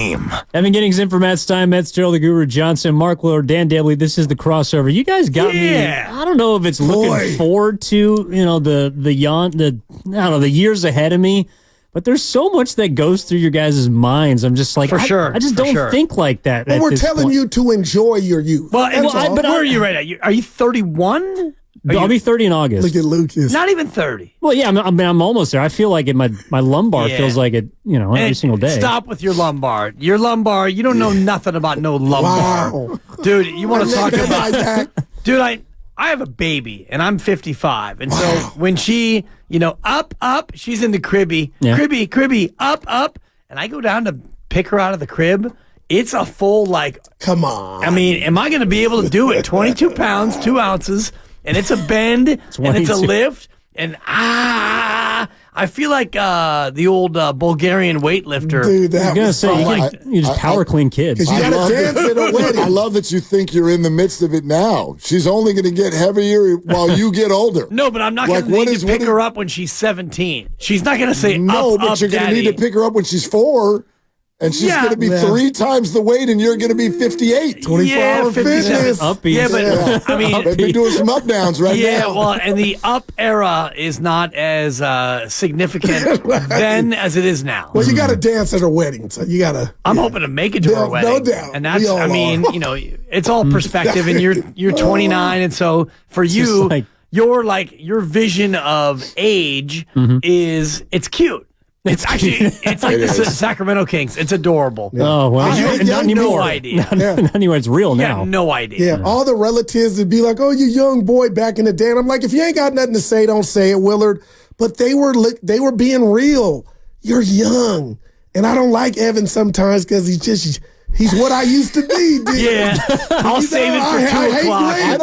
Evan Giddings in for Matt Stein, Matt Sterling, the Guru Johnson, Mark Willard, Dan Dabley. This is the crossover. You guys got me. I don't know if it's looking forward to the years ahead of me, but there's so much that goes through your guys' minds. I'm just like, I just don't think like that. Well, we're telling you to enjoy your youth. But where are you right now? Are you 31? I'll be 30 in August. Look at Lucas. Not even 30. Well, yeah, I'm almost there. I feel like my lumbar feels like it, every single day. Stop with your lumbar. Your lumbar, you don't know nothing about no lumbar. Wow. Dude, you want to talk about that? Dude, I have a baby, and I'm 55. And so when she, up, she's in the cribby. Yeah. Cribby, up. And I go down to pick her out of the crib. It's a full, come on. I mean, am I going to be able to do it? 22 pounds, 2 ounces. And it's a bend, and it's a lift, and I feel like the old Bulgarian weightlifter. Dude, I was going to say, you just power clean kids. Because you got to dance at a wedding. I love that you think you're in the midst of it now. She's only going to get heavier while you get older. No, but I'm not going to need to pick her up when she's 17. She's not going to say, no, but you're going to need to pick her up when she's 4. And she's going to be 3 times the weight, and you're going to be 58. 24-hour fitness. Uppies. Yeah, but I mean, they've been doing some up downs right now. Yeah, well, and the up era is not as significant then as it is now. Well, you got to dance at her wedding, so you got to. I'm hoping to make it to her wedding. No doubt. And that's, it's all perspective, and you're 29, and so for you, your vision of age is it's cute. It's like the Sacramento Kings. It's adorable. Yeah. Oh, well. Not anymore. No idea. Not anymore. It's real now. Yeah, no idea. Yeah, all the relatives would be like, oh, you young boy back in the day. And I'm like, if you ain't got nothing to say, don't say it, Willard. But they were being real. You're young. And I don't like Evan sometimes because he's what I used to be, dude. Yeah, I'll save it for 2 o'clock. I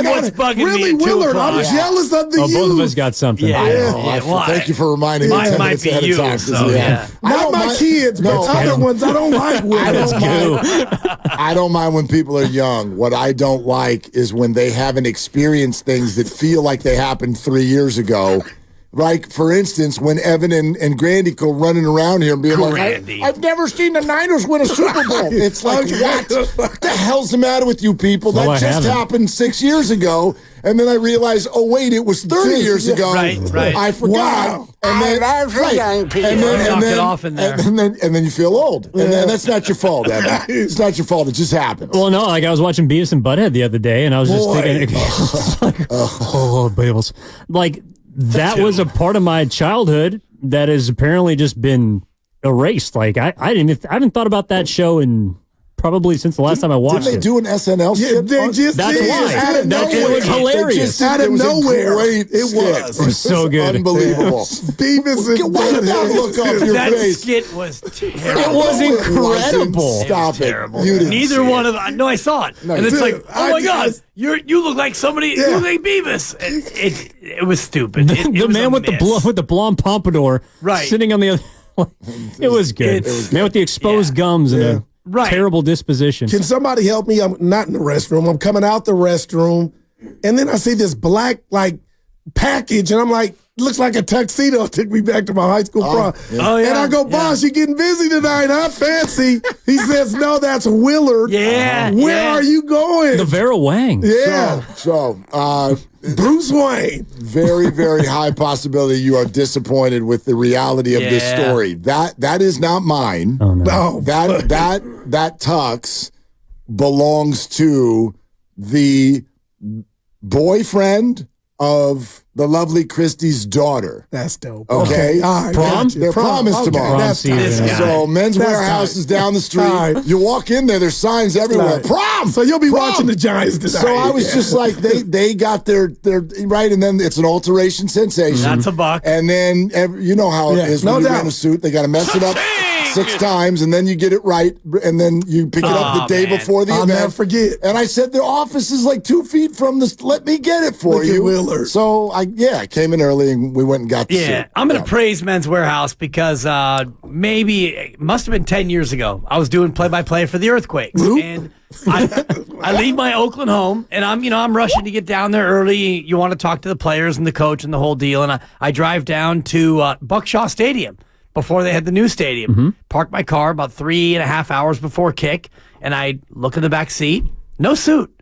know what's bugging really, me at 2 Willard, o'clock. I'm jealous of the youth. Both of us got something. Yeah. Thank you for reminding me 10 minutes ahead of time. Not my kids, but other ones I don't like, Willard. I don't mind when people are young. What I don't like is when they haven't experienced things that feel like they happened 3 years ago. Like, for instance, when Evan and Grandy go running around here and being like, I've never seen the Niners win a Super Bowl. It's like, what the hell's the matter with you people? That just happened 6 years ago. And then I realized, oh, wait, it was 30 years ago. Right. I forgot. Wow. And then, and then you feel old. And that's not your fault, Evan. It's not your fault. It just happens. Well, no, I was watching Beavis and Butthead the other day, and I was just thinking, Beavis. That was a part of my childhood that has apparently just been erased. I haven't thought about that show in probably since the last time I watched it. Didn't they do an SNL skit? That's why. It was hilarious. Out of nowhere. It was so good. Unbelievable. Beavis and Butthead. That look off your that face. skit was terrible. It was incredible. Stop it. You didn't Neither one of them. No, I saw it. And it's like, oh my God, you look like somebody. You look like Beavis. It was stupid. The man with the blonde pompadour sitting on the other. It was good. Man with the exposed gums and a terrible disposition. Can somebody help me? I'm not in the restroom. I'm coming out the restroom, and then I see this black package, and I'm like, looks like a tuxedo. Took me back to my high school prom. And I go, boss, you getting busy tonight, huh? Fancy. He says, no, that's Willard. Where are you going? The Vera Wang. Yeah. So Bruce Wayne. Very, very high possibility you are disappointed with the reality of this story. That is not mine. Oh, no. That tux belongs to the boyfriend of the lovely Christie's daughter. That's dope. Okay. All right, Prom? Their prom is tomorrow. Prom season. So Men's Warehouse is down the street. You walk in there's signs everywhere. Prom! So you'll be watching the Giants tonight. So I was just like, they got their right, and then it's an alteration sensation. That's a buck. And then, you know how it is when you rent a suit. They got to mess it up 6 times, and then you get it right, and then you pick it up the day before the event. I'll never forget. And I said, the office is like 2 feet from this. Let me get it for you. Willard. So I came in early, and we went and got the suit. I'm going to praise Men's Warehouse because maybe it must have been 10 years ago. I was doing play-by-play for the Earthquakes, and I leave my Oakland home, and I'm rushing to get down there early. You want to talk to the players and the coach and the whole deal, and I drive down to Buckshaw Stadium before they had the new stadium. Parked my car about 3.5 hours before kick, and I look in the back seat, no suit.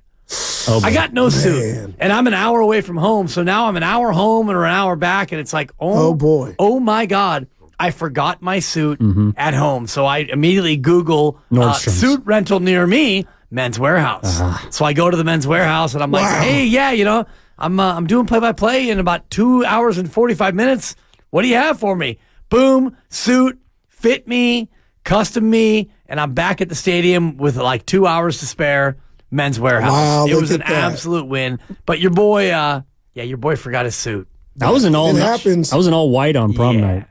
I got no suit, and I'm an hour away from home. So now I'm an hour home and an hour back, and it's like, oh boy, oh my God, I forgot my suit at home. So I immediately Google suit rental near me, Men's Warehouse. So I go to the Men's Warehouse, and I'm like, hey, yeah, I'm doing play-by-play in about 2 hours and 45 minutes. What do you have for me? Boom, suit, fit me, custom me, and I'm back at the stadium with like 2 hours to spare. Men's Warehouse. Wow, it was an absolute win. But your boy, your boy forgot his suit. I was in all happens. I was in all white on prom night.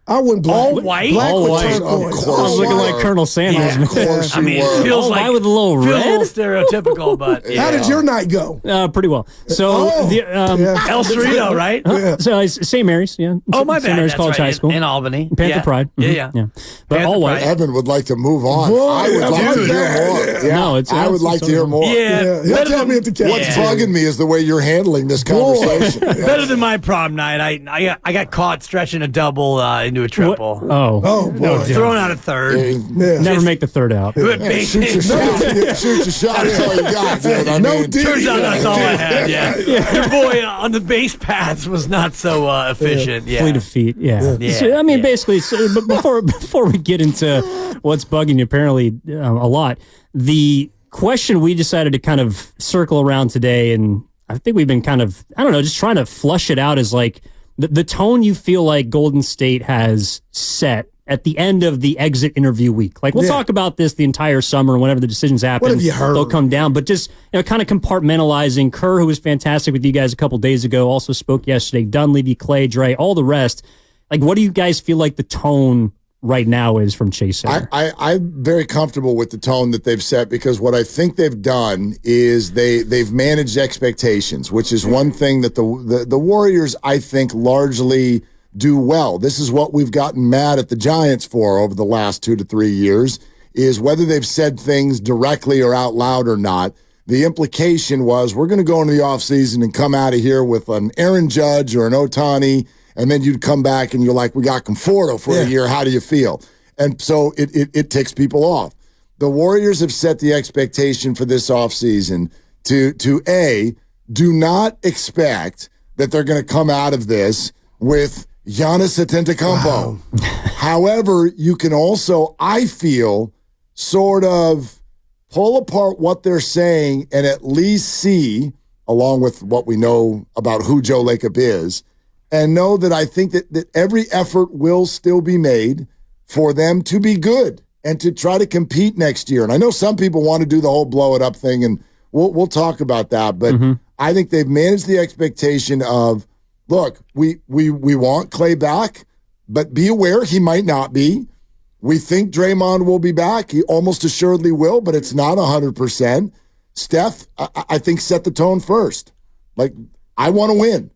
I went black. All white? Black All with white. turquoise. I was looking like Colonel Sanders. Of course I you mean, were. it feels All like white with a little feels a red. little stereotypical, but How did your night go? Pretty well. So El Cerrito, right? So it's St. Mary's, Oh, my bad. St. Mary's That's College right. High School In Albany. Panther Pride. Yeah. But Panther all white. Pride. Evan would like to move on. Boy, I would like to hear more. Yeah, No, it's- I would like to hear more. Yeah. He'll tell me at the What's cafeteria. bugging me is the way you're handling this conversation. Better than my prom night. I got caught stretching a double into a triple. Oh, boy. Thrown out a third. Never make the third out. Shoot your shot. Shoot your shot. That's all you got, dude. I No mean, deal. Turns out that's all I had. Yeah. Your boy on the base paths was not so efficient. Yeah. Fleet of feet, yeah. Yeah. So, I mean, Yeah. basically, but before we get into what's bugging you apparently a lot, the question we decided to kind of circle around today, and I think we've been kind of, I don't know, just trying to flush it out, is like the tone you feel like Golden State has set at the end of the exit interview week. Like, we'll talk about this the entire summer, whenever the decisions happen. What have you heard? They'll come down, but just kind of compartmentalizing. Kerr, who was fantastic with you guys a couple days ago, also spoke yesterday. Dunleavy, Clay, Dre, all the rest. Like, what do you guys feel like the tone right now is from Chase Center? I'm very comfortable with the tone that they've set, because what I think they've done is they've managed expectations, which is one thing that the Warriors, I think, largely do well. This is what we've gotten mad at the Giants for over the last 2 to 3 years, is whether they've said things directly or out loud or not. The implication was, we're going to go into the offseason and come out of here with an Aaron Judge or an Ohtani, and then you'd come back and you're like, we got Conforto for a year. How do you feel? And so it ticks people off. The Warriors have set the expectation for this offseason to A, do not expect that they're going to come out of this with Giannis Antetokounmpo. Wow. However, you can also, I feel, sort of pull apart what they're saying and at least see, along with what we know about who Joe Lacob is, and know that I think that every effort will still be made for them to be good and to try to compete next year. And I know some people want to do the whole blow it up thing, and we'll talk about that. But I think they've managed the expectation of, look, we want Clay back, but be aware he might not be. We think Draymond will be back. He almost assuredly will, but it's not 100%. Steph, I think, set the tone first. Like, I want to win.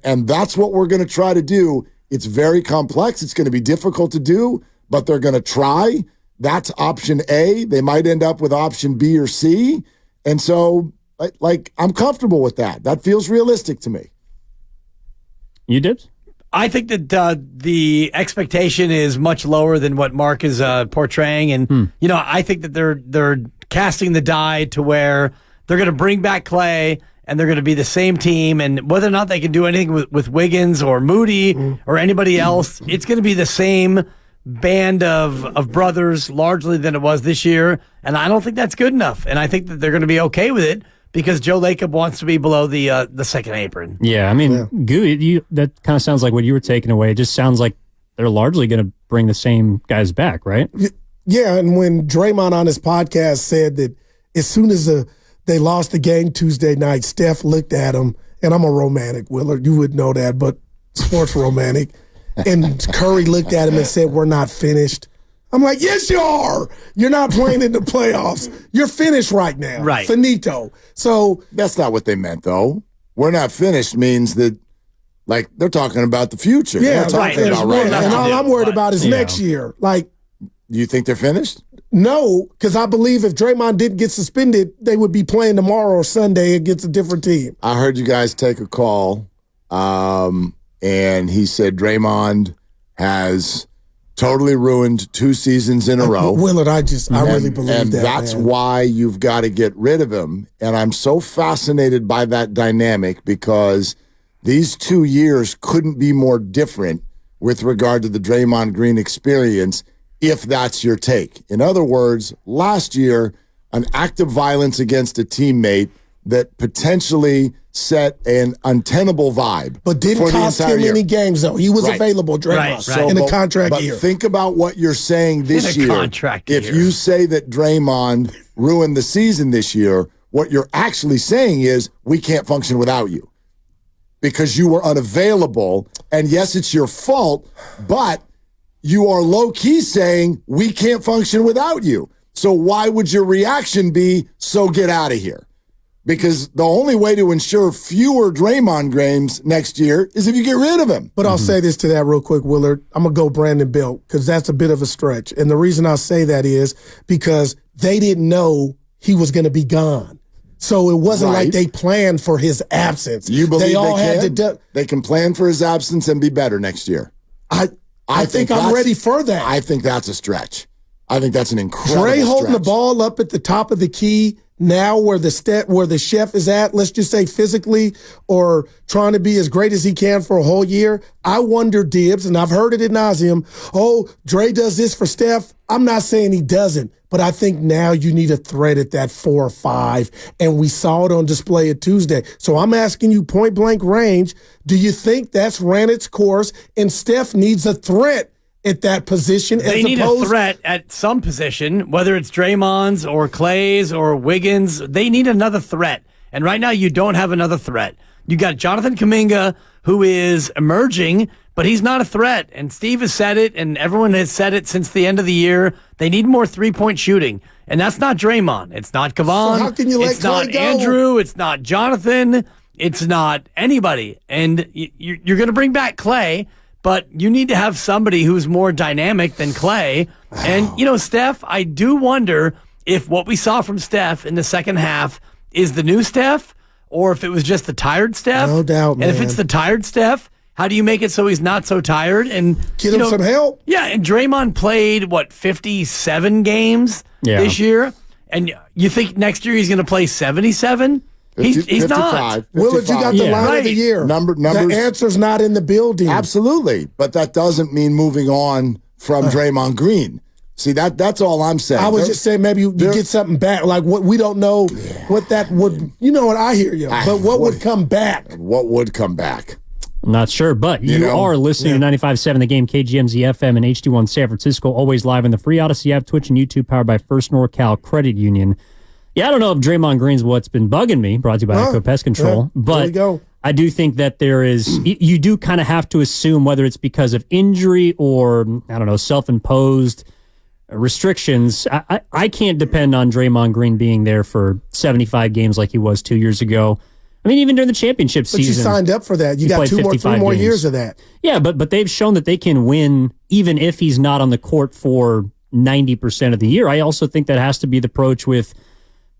And that's what we're going to try to do. It's very complex. It's going to be difficult to do, but they're going to try. That's option A. They might end up with option B or C. And so, like, I'm comfortable with that. That feels realistic to me. You, Dibs? I think that the expectation is much lower than what Mark is portraying, and I think that they're casting the die to where they're going to bring back Clay, and they're going to be the same team, and whether or not they can do anything with Wiggins or Moody or anybody else, it's going to be the same band of brothers largely than it was this year, and I don't think that's good enough, and I think that they're going to be okay with it, because Joe Lacob wants to be below the second apron. Yeah, I mean, Goo, that kind of sounds like what you were taking away. It just sounds like they're largely going to bring the same guys back, right? Yeah, and when Draymond on his podcast said that as soon as they lost the game Tuesday night, Steph looked at him, and I'm a romantic, Willard, you would know that, but sports romantic, and Curry looked at him and said, we're not finished. I'm like, yes, you are. You're not playing in the playoffs. You're finished right now. Right. Finito. So that's not what they meant, though. We're not finished means that, like, they're talking about the future. Yeah, right. And all I'm worried about is next year. Like, you think they're finished? No, because I believe if Draymond didn't get suspended, they would be playing tomorrow or Sunday against a different team. I heard you guys take a call, and he said Draymond has totally ruined 2 seasons in a row. Willard, I really believe and that. That's man. why you've got to get rid of him. And I'm so fascinated by that dynamic because these 2 years couldn't be more different with regard to the Draymond Green experience, if that's your take. In other words, last year, an act of violence against a teammate that potentially set an untenable vibe. But didn't cost him any games, though. He was available, Draymond, in a contract year. But think about what you're saying this year. If you say that Draymond ruined the season this year, what you're actually saying is we can't function without you because you were unavailable. And yes, it's your fault, but you are low-key saying we can't function without you. So why would your reaction be, so get out of here? Because the only way to ensure fewer Draymond games next year is if you get rid of him. But I'll say this to that real quick, Willard. I'm going to go Brandon Belt because that's a bit of a stretch. And the reason I say that is because they didn't know he was going to be gone. So it wasn't like they planned for his absence. You believe they can plan for his absence and be better next year? I think I'm ready for that. I think that's a stretch. I think that's an incredible Dre holding stretch. the ball up at the top of the key now where the chef is at, let's just say physically, or trying to be as great as he can for a whole year. I wonder, Dibs, and I've heard it ad nauseum, Dre does this for Steph. I'm not saying he doesn't, but I think now you need a threat at that 4 or 5, and we saw it on display at Tuesday. So I'm asking you point blank range, do you think that's ran its course and Steph needs a threat at that position? They need a threat at some position, whether it's Draymond's or Clay's or Wiggins. They need another threat. And right now you don't have another threat. You got Jonathan Kuminga, who is emerging, but he's not a threat. And Steve has said it, and everyone has said it since the end of the year. They need more three-point shooting. And that's not Draymond. It's not Kevon. So how can you let it's not Clay go? Andrew. It's not Jonathan. It's not anybody. And you're going to bring back Clay, but you need to have somebody who's more dynamic than Clay. And, Steph, I do wonder if what we saw from Steph in the second half is the new Steph or if it was just the tired Steph. No doubt, man. And if it's the tired Steph, how do you make it so he's not so tired? And get him some help. Yeah, and Draymond played, 57 games this year? And you think next year he's going to play 77? He's not. Willard, you got the line of the year. Numbers. The answer's not in the building. Absolutely. But that doesn't mean moving on from Draymond Green. See, that's all I'm saying. I was just saying maybe you get something back. Like what we don't know what that would, what I hear you. But what would come back? What would come back? I'm not sure, but you are listening to 95.7 The Game, KGMZ FM and HD1 San Francisco, always live on the free Odyssey app, Twitch, and YouTube, powered by First NorCal Credit Union. Yeah, I don't know if Draymond Green's what's been bugging me, brought to you by ATCO Pest Control, but I do think that there is, you do kind of have to assume whether it's because of injury or, self-imposed restrictions. I can't depend on Draymond Green being there for 75 games like he was 2 years ago. I mean, even during the championship season. But you signed up for that. You got 3 more years of that. Yeah, but they've shown that they can win even if he's not on the court for 90% of the year. I also think that has to be the approach with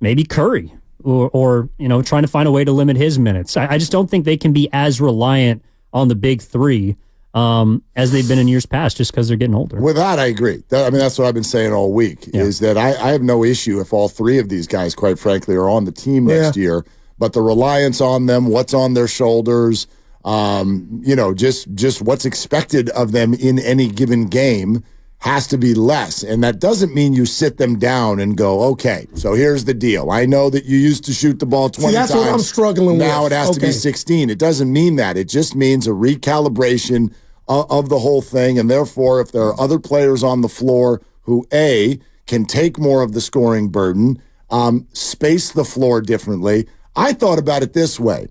maybe Curry or trying to find a way to limit his minutes. I just don't think they can be as reliant on the big three as they've been in years past just because they're getting older. With that, I agree. That's what I've been saying all week, is that I have no issue if all three of these guys, quite frankly, are on the team next year. But the reliance on them, what's on their shoulders, just what's expected of them in any given game has to be less. And that doesn't mean you sit them down and go, okay, so here's the deal. I know that you used to shoot the ball 20 times. That's what I'm struggling with. Now it has to be 16. It doesn't mean that. It just means a recalibration of the whole thing. And therefore, if there are other players on the floor who, A, can take more of the scoring burden, space the floor differently. I thought about it this way.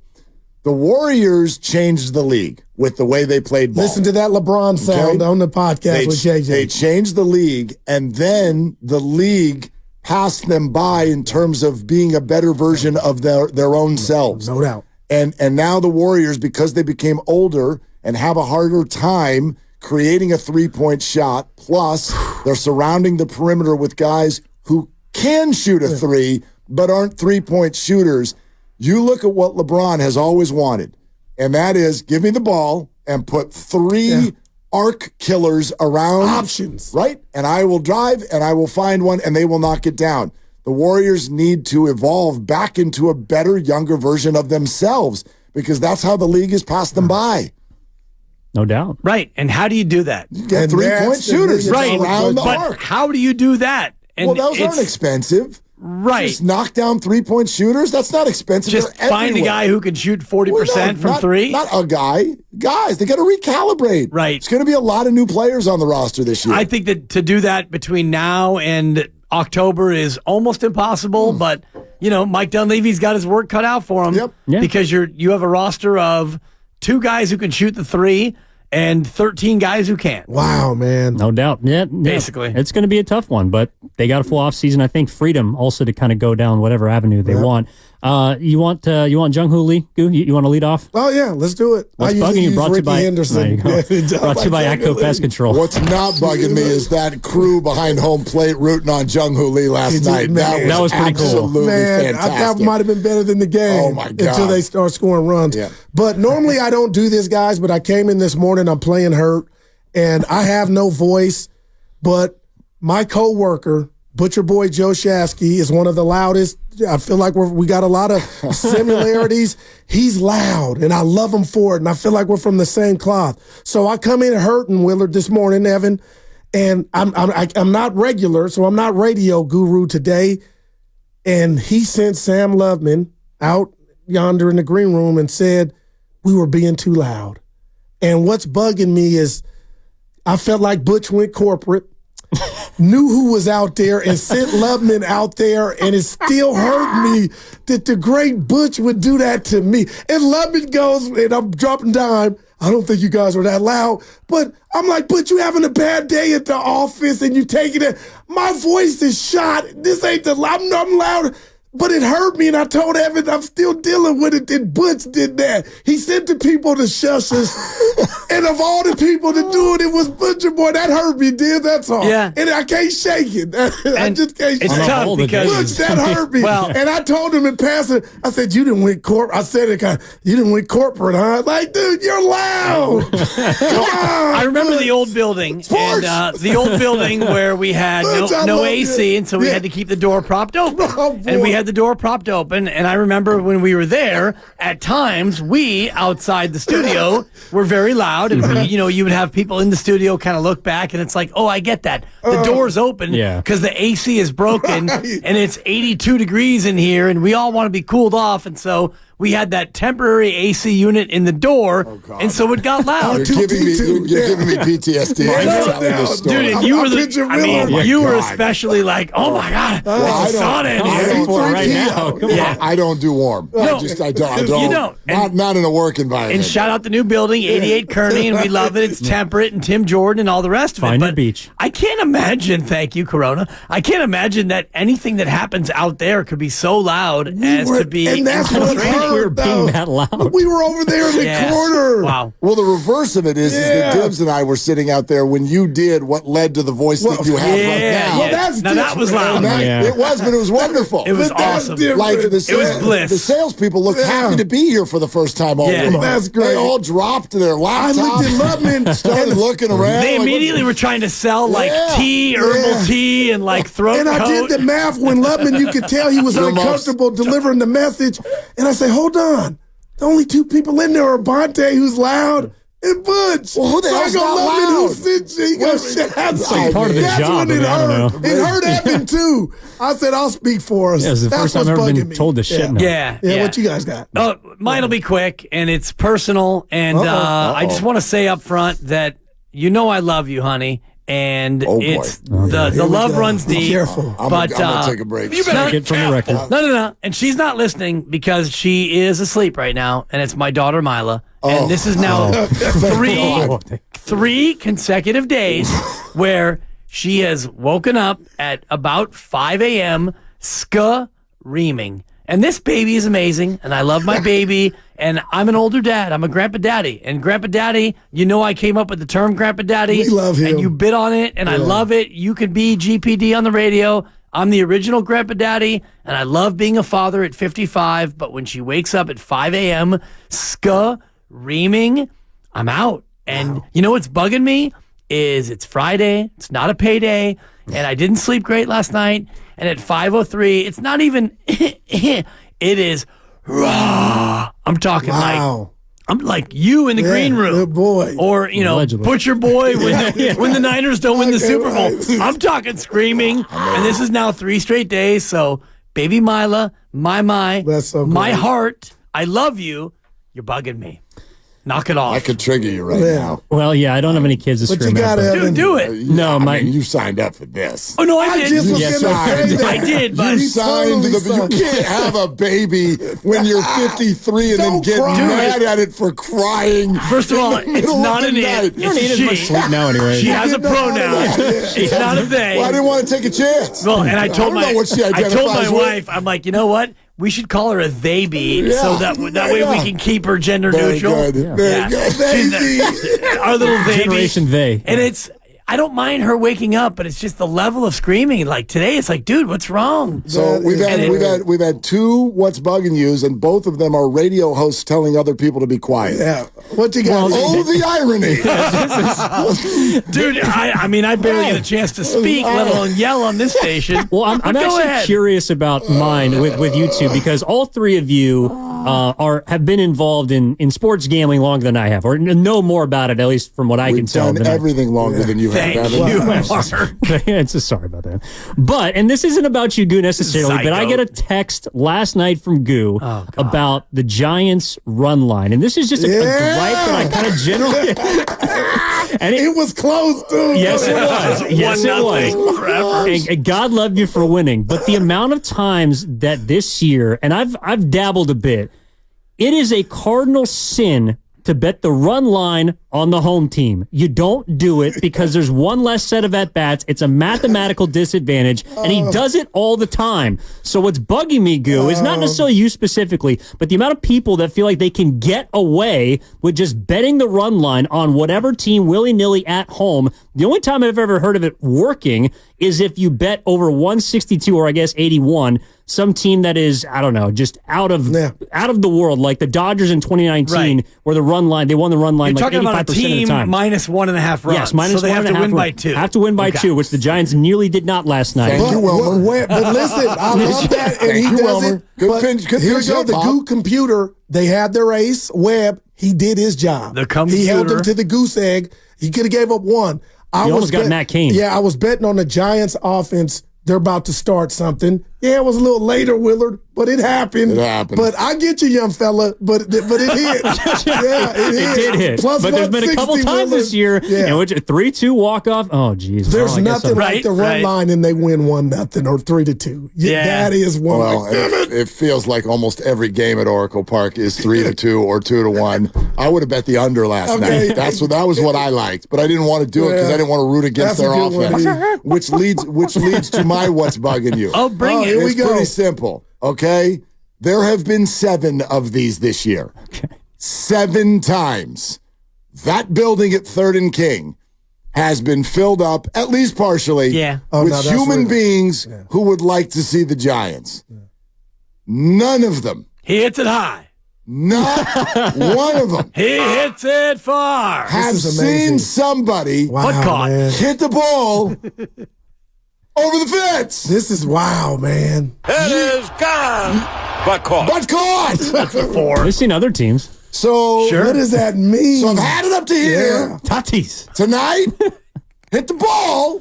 The Warriors changed the league with the way they played ball. Listen to that LeBron sound on the podcast with JJ. They changed the league, and then the league passed them by in terms of being a better version of their own selves. No doubt. And now the Warriors, because they became older and have a harder time creating a three-point shot, plus they're surrounding the perimeter with guys who can shoot a three but aren't three-point shooters. You look at what LeBron has always wanted, and that is give me the ball and put three arc killers around. Options. Right? And I will drive and I will find one and they will knock it down. The Warriors need to evolve back into a better, younger version of themselves because that's how the league has passed them by. No doubt. Right. And how do you do that? You get 3-point shooters around the arc. How do you do that? And well, those aren't expensive. Right. Just knock down 3-point shooters. That's not expensive. Just find a guy who can shoot 40% from three. Not a guy. Guys, they got to recalibrate. Right. It's going to be a lot of new players on the roster this year. I think that to do that between now and October is almost impossible, but Mike Dunleavy's got his work cut out for him. Yep. Yeah. Because you have a roster of 2 guys who can shoot the 3 and 13 guys who can't. Wow, man. No doubt. Yeah, basically. It's going to be a tough one, but they got a full off season. I think freedom also to kind of go down whatever avenue they want. You want Jung-Hoo Lee? You want to lead off? Oh, yeah, let's do it. What's bugging you? Brought to you by Henderson. Brought to you by ATCO Pest Control. What's not bugging me is that crew behind home plate rooting on Jung-Hoo Lee last night. That was pretty cool. Absolutely man, fantastic. I thought it might have been better than the game. Oh, my God. Until they start scoring runs. Yeah. But normally I don't do this, guys, but I came in this morning, I'm playing hurt, and I have no voice, but my coworker, Butcher Boy Joe Shasky, is one of the loudest. I feel like we got a lot of similarities. He's loud, and I love him for it, and I feel like we're from the same cloth. So I come in hurting, Willard, this morning, Evan, and I'm not regular, so I'm not radio guru today. And he sent Sam Loveman out yonder in the green room and said we were being too loud. And what's bugging me is I felt like Butch went corporate, knew who was out there, and sent Loveman out there, and it still hurt me that the great Butch would do that to me. And Loveman goes, and I'm dropping dime, I don't think you guys are that loud, but I'm like, Butch, you having a bad day at the office, and you taking it. My voice is shot. This ain't the loud. I'm loud. But it hurt me, and I told Evan I'm still dealing with it. And Butch did that. He sent the people to shush us, and of all the people to do it, it was Butcher Boy. That hurt me, dude. That's all. Yeah. And I can't shake it. I just can't shake it. It's tough because Butch, that hurt me. Well, and I told him in passing, I said, you didn't win corporate. I said it kind of, you didn't win corporate, huh? Like, dude, you're loud. Come on. I remember the old building, Sports. and the old building where we had no AC, and so we had to keep the door propped open. Oh, and we had the door propped open, and I remember when we were there, at times, we, outside the studio, were very loud, and you would have people in the studio kind of look back, and it's like, oh, I get that. The door's open because the AC is broken, and it's 82 degrees in here, and we all want to be cooled off, and so we had that temporary AC unit in the door, and so it got loud. You're giving me PTSD. Dude, and you were you were especially like, oh my God, it's a sauna in here. Right now. Come on. I don't do warm. No, I don't. You don't. Not in a work environment. And shout out the new building, 88 Kearney, and we love it. It's temperate, and Tim Jordan and all the rest of it. Find But your beach. I can't imagine, thank you, Corona, I can't imagine that anything that happens out there could be so loud as to be and that's what infiltrating. We were being that loud. We were over there in the corner. Wow. Well, the reverse of it is that Dibs and I were sitting out there when you did what led to the voice that you have right now. Well, that's now that was loud. It was, but it was wonderful. It was But that's awesome. different. Like It was bliss. The salespeople looked happy to be here for the first time all Yeah. week. That's great. They all dropped their I laptops. looked at Loveman. Started looking around. They like, immediately were trying to sell like tea, herbal tea, and like throat And I coat. did the math when Loveman, you could tell he was uncomfortable delivering the message. And I say, hold on. The only 2 people in there are Bonte, who's loud, and Butch. Well, who the so I hell's go, not Loveman, loud? who sent you? He goes, that's like part of the job, when it I don't hurt. know. It hurt Evan, too. I said, I'll speak for us. Yeah, it was the That's first time what's I've ever bugging been me. told to shit. Now. Yeah. What you guys got? Mine'll be quick, and it's personal, and I just want to say up front that I love you, honey. And it's the love runs Be deep. careful. I'm But gonna take a break. You better Take it from the record. No. And she's not listening because she is asleep right now, and it's my daughter Mila. And this is now three consecutive days where she has woken up at about 5 a.m. screaming. And this baby is amazing, and I love my baby, and I'm an older dad. I'm a grandpa daddy. And grandpa daddy, I came up with the term grandpa daddy. We love him. And you bit on it, and I love it. You can be GPD on the radio. I'm the original grandpa daddy, and I love being a father at 55, but when she wakes up at 5 a.m. screaming, I'm out. And you know what's bugging me is it's Friday. It's not a payday. And I didn't sleep great last night. And at 5:03, it's not even, it is raw. I'm talking I'm like you in the green room. Good boy. Or, Allegedly. Butcher Boy when the Niners don't win the Super Bowl. I'm talking screaming. And this is now 3 straight days. So, baby Mila, That's so my great. heart, I love you. You're bugging me. Knock it off. I could trigger you right now. Well, yeah, I don't have any kids to But scream you at. gotta Dude, do it. No, I mean, you signed up for this. Oh, no, I I did. just was Yes, gonna sir. say that. I did, but You signed totally you can't have a baby when you're 53 and then Don't get cry. mad at it for crying. first of all, in the it's middle not of an the it. night. You don't need It's as a much she. sleep now anyway. She has a You know pronoun. how it is. It's not a they. Well, I didn't want to take a chance. Well, and I told don't know what she I told my identifies with. wife, I'm like, you know what? We should call her a they bee Yeah. so that way we Yeah. can keep her gender Very neutral. good. Very good. She's our little baby. Generation they. And I don't mind her waking up, but it's just the level of screaming. Like today, it's like, dude, what's wrong? So That we've is had 2 What's Bugging Yous, and both of them are radio hosts telling other people to be quiet. Yeah. What you got? Oh, the irony! Dude, I mean, I barely get a chance to speak, let alone yell on this station. Well, I'm Go actually ahead. curious about mine with you two because all 3 of you have been involved in sports gambling longer than I have, or know more about it, at least from what I can We've tell. done everything longer than you have. Thank haven't you, we? Mark. It's just sorry about that. But, and this isn't about you, Goo, necessarily, but I Psycho. get a text last night from Goo about the Giants run line. And this is just a gripe that I kind of generally. And It was close, too. yes, it was. Yes, it was. 1-0 forever. And God love you for winning. But the amount of times that this year, and I've dabbled a bit, it is a cardinal sin to bet the run line on the home team. You don't do it because there's one less set of at-bats. It's a mathematical disadvantage, and he does it all the time. So what's bugging me, Goo, is not necessarily you specifically, but the amount of people that feel like they can get away with just betting the run line on whatever team willy-nilly at home. The only time I've ever heard of it working is if you bet over 162 or I guess 81, some team that is, I don't know, just out of the world, like the Dodgers in 2019, Right. where the run line, they won the run line You're like talking 85% about a of the team time. minus 1.5 runs. Yes, minus so they one have and to a half win by run- 2. Have to win by Okay. 2, which the Giants nearly did not last night. Thank you, Wilmer. But listen, I love that, and Thank he you, does Wilmer. it. Good but pinch- good here we pinch go. hit, The Bob. Goo computer. They had their ace, Webb. He did his job. The computer. He held them to the goose egg. He could have gave up one. I You almost got Matt Cain. Yeah, I was betting on the Giants offense. They're about to start something. Yeah, it was a little later, Willard, but it happened. It happened. But I get you, young fella. But it hit. Yeah, It did hit. Plus but there's been a couple 160, times Willard. this year Yeah. in which a 3-2 walk-off. Oh, geez. There's Well, I guess nothing I'm- like the run Right. line and they win 1-0 or 3-2. Yeah. That is one. Well, it feels like almost every game at Oracle Park is 3-2 or 2-1. I would have bet the under last Okay. night. That was what I liked, but I didn't want to do it because I didn't want to root against That's a their good one. offense, which leads to my what's bugging you. Oh, bring Oh, it. here we It's go. pretty simple, okay? There have been 7 of these this year. 7 times. That building at 3rd and King has been filled up, at least partially, Yeah. Oh, with no, that's human real. beings who would like to see the Giants. None of them, He hits it high. not one of them, He hits it far. have is amazing. seen somebody Wow, What caught? man. hit the ball over the fence. This is wow, man. It is gone, but caught. But caught. I've seen other teams. So, What does that mean? so I've had it up to here. Tatis. Tonight, hit the ball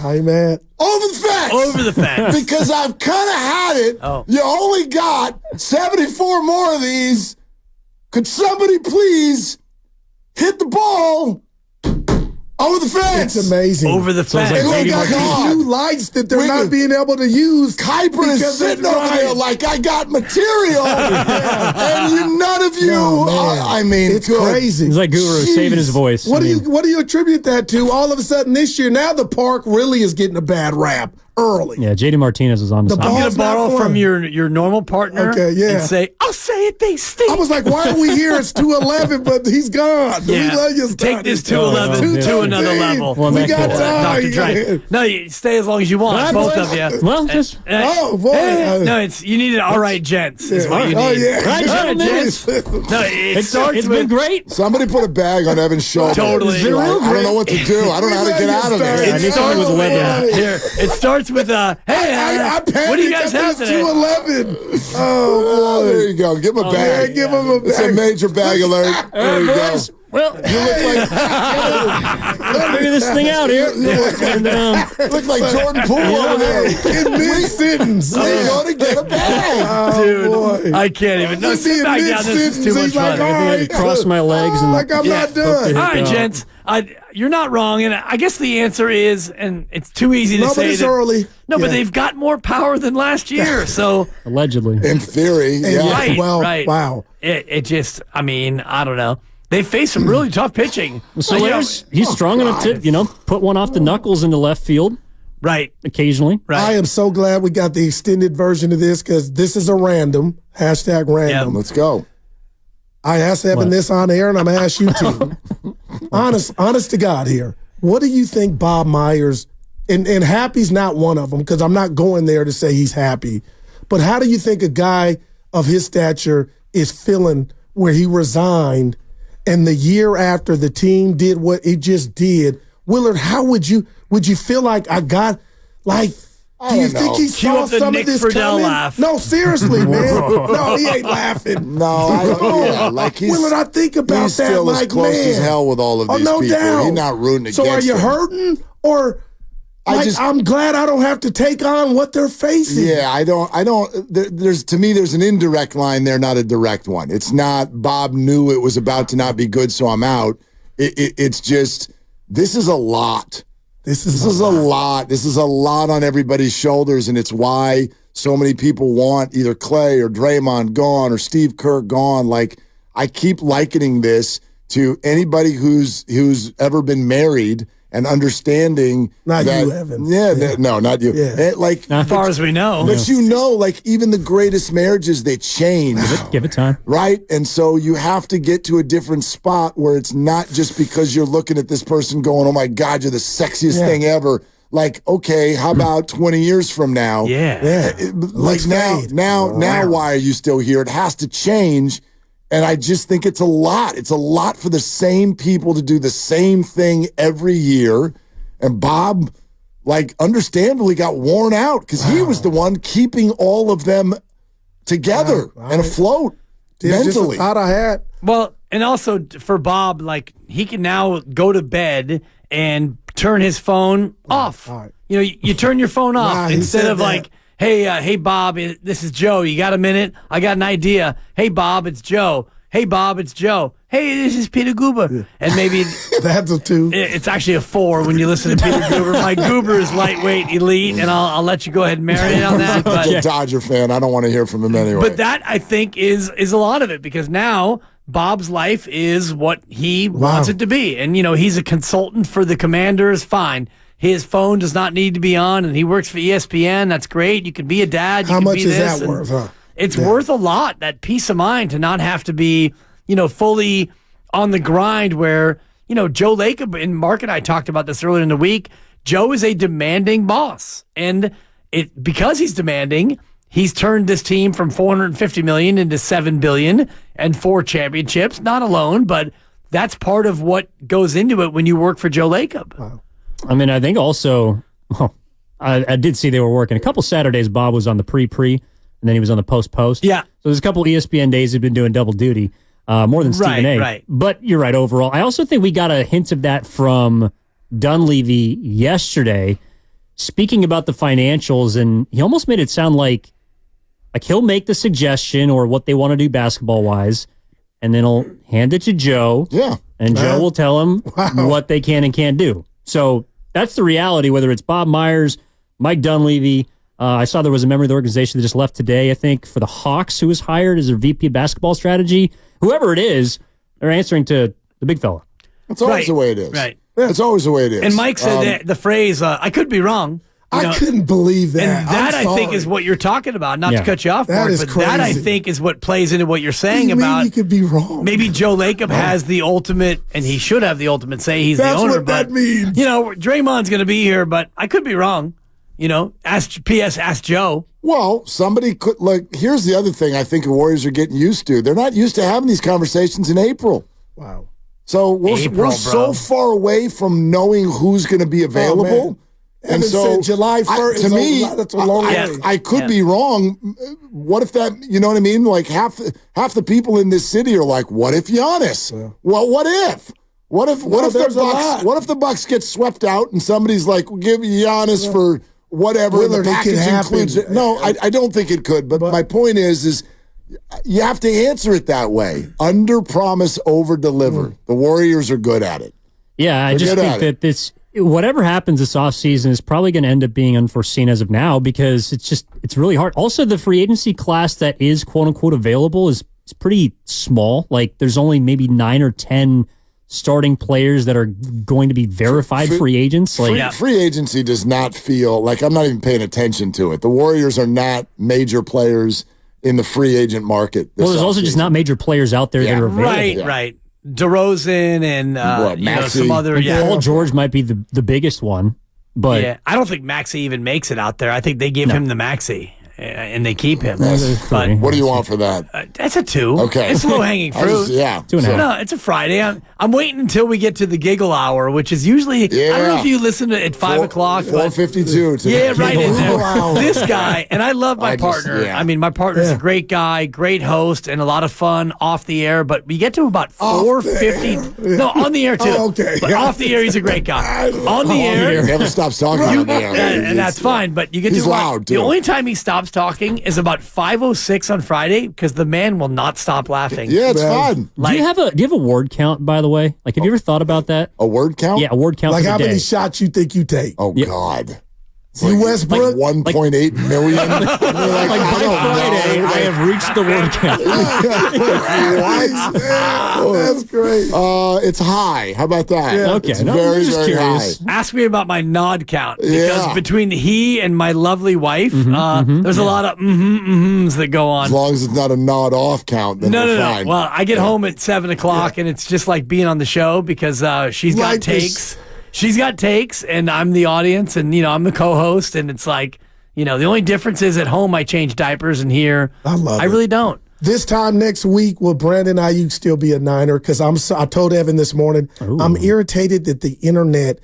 Hi, man. over the fence. Over the fence. Because I've kind of had it. Oh. You only got 74 more of these. Could somebody please hit the ball over the fence? It's amazing. Over the So it's fence. like They Brady got Martinez. these new lights that they're Wait a not minute. being able to use. Kuiper is because sitting it's over there right. like I got material, and none of you. Oh, man. I mean, It's good. crazy. He's like Guru saving his voice. What I do mean, you attribute that to? All of a sudden this year, now the park really is getting a bad rap. early. Yeah, JD Martinez was on the The side. I'm going ball's to borrow not from fun. your normal partner and say, I'll say it, they stink. I was like, why are we here? It's 2:11, but he's gone. Yeah. We love you, Take Steiny. this 211 to another level. Well, we that got could- time. Dr. Dre. No, you stay as long as you want, God both bless. of you. Well, just Oh, boy. No, you need an all right, gents, is what you need. Oh, yeah. Right, All right, gentlemen. gents. No, it starts it's with been great. Somebody put a bag on Evan's shoulder. Totally. Like, I don't know what to do. I don't know how to get out of I this. need someone with leather. Here, it starts with hey, I panicked. what do you guys have It's today? 2:11. Oh, Oh, boy. there you go. Give him a bag. Yeah, give him a It's a bag. major bag alert. There you go. Boys, well, you look like figure this thing out here. And, Look like Jordan Poole over there. In mid-sentence. They go to get a bag. Dude, boy. I can't even. No, He's sit in back down. This is mid-sentence. too much He's like, fun. all I right. cross my legs and Like I'm Yeah. not done. All right, gents. You're not wrong, and I guess the answer is, and it's too easy to No, but say it's that. early. No, but Yeah. they've got more power than last year, so allegedly. In theory, yeah. right, Well, right. wow. It just, I mean, I don't know. They face some really tough pitching. So Like, he's strong enough to, put one off the knuckles into left field right, occasionally. right. I am so glad we got the extended version of this because this is a random, #random. Let's go. I asked Evan this on air, and I'm going to ask you too. honest to God here. What do you think Bob Myers, and Happy's not one of them because I'm not going there to say he's happy, but how do you think a guy of his stature is feeling where he resigned and the year after the team did what it just did? Willard, how would you feel like I got, like, do you don't think know. he Cue saw up the some Nick of this Friedel coming? laugh. No, seriously, man. No, he ain't laughing. No, I don't. Yeah, like he's. Willard, I think about he's that still like, as close man. as hell with all of Oh, these no people. doubt. He's not rooting against So are you them. hurting, or I I'm glad I don't have to take on what they're facing? Yeah, I don't. There's an indirect line there, not a direct one. It's not Bob knew it was about to not be good, so I'm out. It's just this is a lot. This is a lot. This is a lot on everybody's shoulders, and it's why so many people want either Clay or Draymond gone or Steve Kerr gone. Like, I keep likening this to anybody who's ever been married and understanding Not that, you, Evan. No, not you. Yeah. as far as we know. But like even the greatest marriages, they change. Give it time. Right? And so you have to get to a different spot where it's not just because you're looking at this person going, oh my God, you're the sexiest thing ever. Like, okay, how about 20 years from now? Yeah. Like now, why are you still here? It has to change. And I just think it's a lot. It's a lot for the same people to do the same thing every year. And Bob, like, understandably got worn out because he was the one keeping all of them together and afloat It's just a mentally. thought I had. Well, and also for Bob, like, he can now go to bed and turn his phone off. all right. You turn your phone off He instead said of that. like, hey, Bob, this is Joe. You got a minute? I got an idea. Hey, Bob, it's Joe. Hey, Bob, it's Joe. Hey, this is Peter Goober. And maybe That's a 2. it's actually a 4 when you listen to Peter Goober. My Goober is lightweight, elite, and I'll let you go ahead and marinate on that. But He's a Dodger fan. I don't want to hear from him anyway. But that, I think, is a lot of it because now Bob's life is what he wants it to be. And, he's a consultant for the Commanders. Fine. His phone does not need to be on, and he works for ESPN. That's great. You can be a dad. You How can much be is this, that and worth, huh? It's worth a lot, that peace of mind to not have to be, fully on the grind where, Joe Lacob and Mark and I talked about this earlier in the week. Joe is a demanding boss. And because he's demanding, he's turned this team from $450 million into $7 billion and 4 championships. Not alone, but that's part of what goes into it when you work for Joe Lacob. Wow. I mean, I think also, I did see they were working. A couple Saturdays, Bob was on the pre, and then he was on the post. Yeah. So there's a couple ESPN days he'd been doing double duty, more than Stephen A. Right. But you're right overall. I also think we got a hint of that from Dunleavy yesterday, speaking about the financials, and he almost made it sound like he'll make the suggestion or what they want to do basketball-wise, and then he'll hand it to Joe. yeah. And Joe will tell him what they can and can't do. So that's the reality, whether it's Bob Myers, Mike Dunleavy. I saw there was a member of the organization that just left today, I think, for the Hawks, who was hired as their VP of basketball strategy. Whoever it is, they're answering to the big fella. That's always Right. the way it is. Right. It's always the way it is. And Mike said the phrase, I could be wrong. I couldn't believe that. And that, I think, is what you're talking about. Not to cut you off, Mark, but that, I think, is what plays into what you're saying about. You could be wrong. Maybe Joe Lacob has the ultimate, and he should have the ultimate say he's the owner. That's what that means. Draymond's going to be here, but I could be wrong. Ask Joe. Well, somebody could here's the other thing I think the Warriors are getting used to. They're not used to having these conversations in April. Wow. So we're so far away from knowing who's going to be available. And so July 1st, to me, that's a long way. I could be wrong. What if that, you know what I mean? Like half the people in this city are like, what if Giannis? Yeah. Well, what if? What if the Bucks get swept out and somebody's like, we'll give Giannis for whatever. Willard, the package includes it. No, I don't think it could. But my point is you have to answer it that way. Under promise, over deliver. The Warriors are good at it. Yeah, I just think that this, whatever happens this offseason is probably going to end up being unforeseen as of now because it's really hard. Also, the free agency class that is quote unquote available is pretty small. Like there's only maybe 9 or 10 starting players that are going to be verified free agents. Free agency does not feel like I'm not even paying attention to it. The Warriors are not major players in the free agent market. There's also just not major players out there that are available. Right. DeRozan and some other. Paul George might be the biggest one, but I don't think Maxey even makes it out there. I think they give him the Maxey. And they keep him. But what do you want for that? That's a 2. Okay. It's low-hanging fruit. 2.5. No, it's a Friday. I'm waiting until we get to the giggle hour, which is usually, I don't know if you listen to it at 5 o'clock. 4:52. Yeah, right in there. This guy, and I love my partner. I mean, my partner's a great guy, great host, and a lot of fun off the air, but we get to about 4:50. No, on the air, too. Oh, okay. But off the air, he's a great guy. On the air. He never stops talking on the air. And that's fine, but you get he's to loud, too. The only time he stops talking is about 5:06 on Friday because the man will not stop laughing. Yeah, it's fun. Do you have a word count, by the way? Like, have you ever thought about that? A word count? Yeah, a word count. Like for how the day. many shots you think you take? Oh, God. You Westbrook? 1.8 million. Like by Friday, I have reached the word count. That's great. It's high. How about that? Yeah. Okay. It's very, very curious. high. Ask me about my nod count because between he and my lovely wife, there's a lot of mm-hms that go on. As long as it's not a nod off count, then we're fine. Well, I get home at 7 o'clock and it's just like being on the show because she's got takes. She's got takes, and I'm the audience, and, I'm the co-host, and it's like, the only difference is at home I change diapers, and here I really don't. This time next week, will Brandon Ayuk still be a Niner? Because I told Evan this morning, I'm irritated that the internet,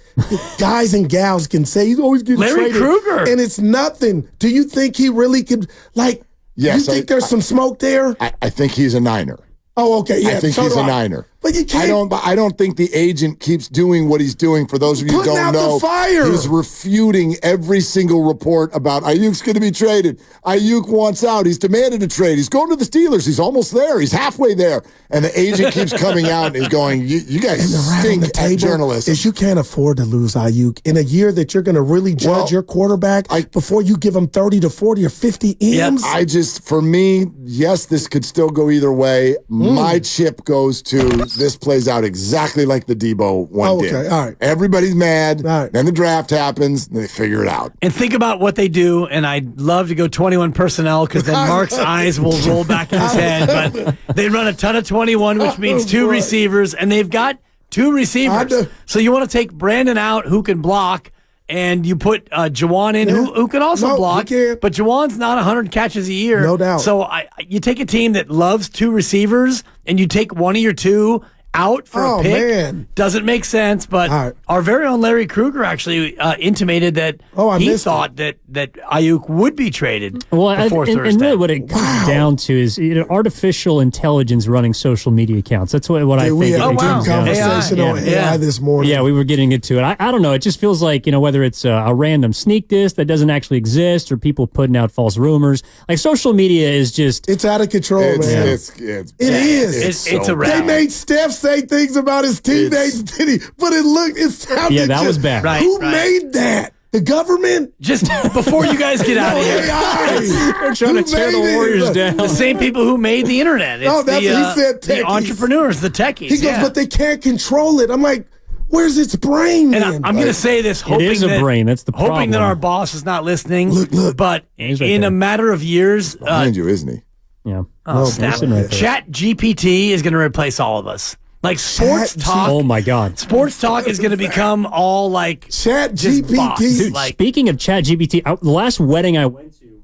guys and gals can say he's always getting Larry traded. Krueger. And it's nothing. Do you think he really could, Yes, you think there's some smoke there? I think he's a Niner. Oh, okay, yeah. I think he's a Niner. But you can't. I don't think the agent keeps doing what he's doing. For those of you who don't know, the fire. He's refuting every single report about Ayuk's going to be traded. Ayuk wants out. He's demanded a trade. He's going to the Steelers. He's almost there. He's halfway there. And the agent keeps coming out and he's going, you guys stink at journalists. Is you can't afford to lose Ayuk in a year that you're going to really judge your quarterback before you give him 30 to 40 or 50 M's. For me, yes, this could still go either way. My chip goes to this plays out exactly like the Debo one did. All right. Everybody's mad. All right. Then the draft happens, and they figure it out. And think about what they do, and I'd love to go 21 personnel because then Mark's eyes will roll back in his head. But they run a ton of 21, which means 2 receivers, and they've got 2 receivers. So you want to take Brandon out, who can block, and you put Juwan in, who can also block. But Juwan's not 100 catches a year. No doubt. So you take a team that loves 2 receivers, and you take one of your 2 out for a pick. Man. Doesn't make sense, but our very own Larry Krueger actually intimated that he thought that Ayuk would be traded before Thursday. And really what it comes down to is artificial intelligence running social media accounts. That's what I think. We had a deep conversation on AI this morning. Yeah, we were getting into it. I don't know. It just feels like, whether it's a random sneak diss that doesn't actually exist or people putting out false rumors. Like social media is just... It's out of control, man. It is. It's a wrap. They made Steph say things about his teammates, did he? But it sounded Yeah, that was bad. Who made that? The government? Just before you guys get out of here. They're trying to tear the Warriors down. The same people who made the internet. It's he said techies. the entrepreneurs, the techies. He goes, but they can't control it. I'm like, Where's its brain? And then? I'm going to say this, hoping is a that, brain. That's the hoping that problem. our boss is not listening. Look. But He's right in there. a matter of years, Behind you, isn't he? Yeah. oh, snap. listen right there. Chat GPT is going to replace all of us. Like sports Chat talk. Oh my God. Sports talk is going to become all like Chat just GPT. bots. Dude, Like, speaking of Chat GPT, the last wedding I went to,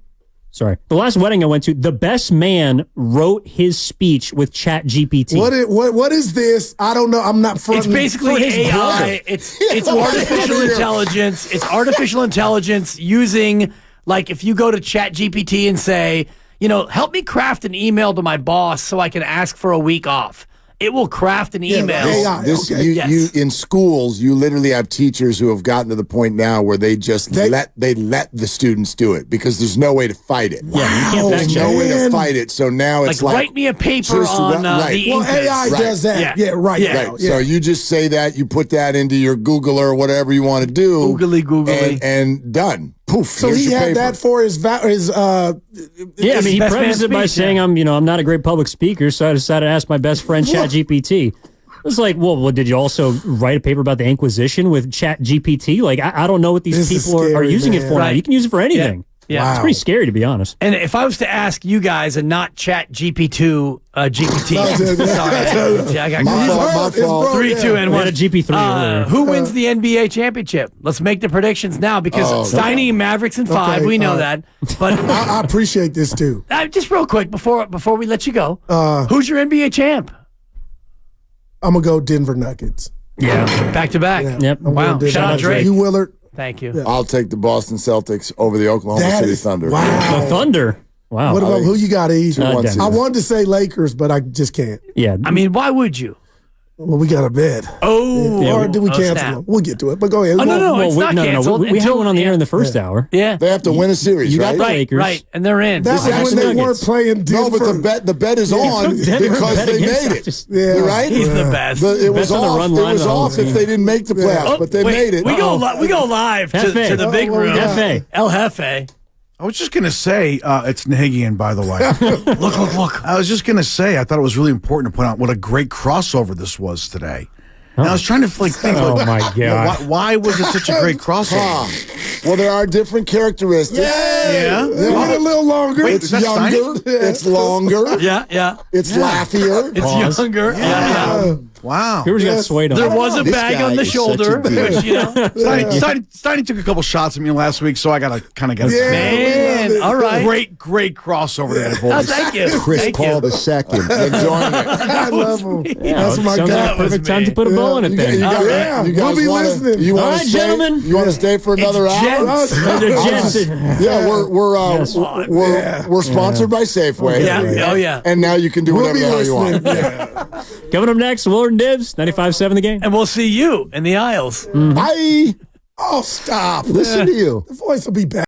the best man wrote his speech with Chat GPT. What is this? I don't know. I'm not it's fronting. basically for his AI. brother. It's artificial intelligence. It's artificial intelligence using, like, if you go to Chat GPT and say, help me craft an email to my boss so I can ask for a week off. It will craft an email. AI. Okay. You in schools, you literally have teachers who have gotten to the point now where they just let the students do it because there's no way to fight it. Yeah, you can't There's fact no check. way to fight it. So now it's like write me a paper just on right. the Well, Incas. AI Right. does that. Yeah, right. Yeah. now. Right. So you just say that, you put that into your Google or whatever you want to do. Googly. And done. Poof. So here's he your had paper. that for his Yeah, I mean, he best man prefaced it by speech, saying, yeah. I'm not a great public speaker, so I decided to ask my best friend Chat GPT. It's like, well, did you also write a paper about the Inquisition with Chat GPT? Like, I don't know what these This is people are scary, using it man. for now. Right. You can use it for anything. Yeah. Wow. It's pretty scary, to be honest. And if I was to ask you guys and not Chat GPT, GPT. No, Sorry, I got My confused. fault, my It's fault. broke, 3, 2, and We 1. had a GP3 earlier. Who wins the NBA championship? Let's make the predictions now because Steiny Mavericks in 5. Okay, We know all that. But I appreciate this too. just real quick before we let you go, who's your NBA champ? I'm gonna go Denver Nuggets. Yeah. Back to back. Yep. I'm Wow. going Denver Shout out Nuggets. Drake. You Willard. Thank you. I'll take the Boston Celtics over the Oklahoma That City is- Thunder. Wow. The Thunder. Wow. What about who you got, E? 2-1 Denver. I season. wanted to say Lakers, but I just can't. Yeah. I mean, why would you? Well, we got a bet. Oh, Or did we cancel snap. them? We'll get to it. But go ahead. Oh, no, Well, it's not canceled. We had until- one on the air in the first hour. Yeah. They have to win a series, You got right? the Right, Lakers. right. And they're in. That was when actually they Nuggets. weren't playing Denver. No, but the bet is on Denver because bet they against made us. it. Just- Yeah. Right? He's the best. It was Best on the off. run It line was of the whole off if team. they didn't make the playoffs, but they wait, made it. We go live to Hefe. the big room. yeah. Hefe. El Jefe. I was just going to say, it's Nahigian, by the way. Look. I was just going to say, I thought it was really important to point out what a great crossover this was today. And I was trying to think, Oh, like, my God. why was it such a great crossover? Well, there are different characteristics. Yeah. They went a little longer. Wait, It's is that younger. Steiny? It's longer. Yeah. It's laughier. It's younger. Yeah. Wow. Whoever's got swayed on. There was a This bag guy on the is such shoulder, a dude. which, Steiny took a couple shots at me last week, so I got to kind of get Yeah. it. Man, we love it. all right. Great crossover there, Oh, boys. thank you. Chris Thank Paul you. II. Enjoying it. I love them. Yeah, That's my sounds like guy. a perfect time to me. put a bow in it You then. guys, Yeah, you guys we'll be wanna, listening. You All want right, to stay? gentlemen. You want to stay for another It's hour? Jets. They're Jets. Yeah, we're sponsored by Safeway. Yeah. Oh, yeah. And now you can do We'll whatever be the hell you listening. want. Yeah. Coming up next, Willard and Dibs, 95.7 The Game. And we'll see you in the aisles. Bye. Oh, stop. Listen to you. The voice will be back.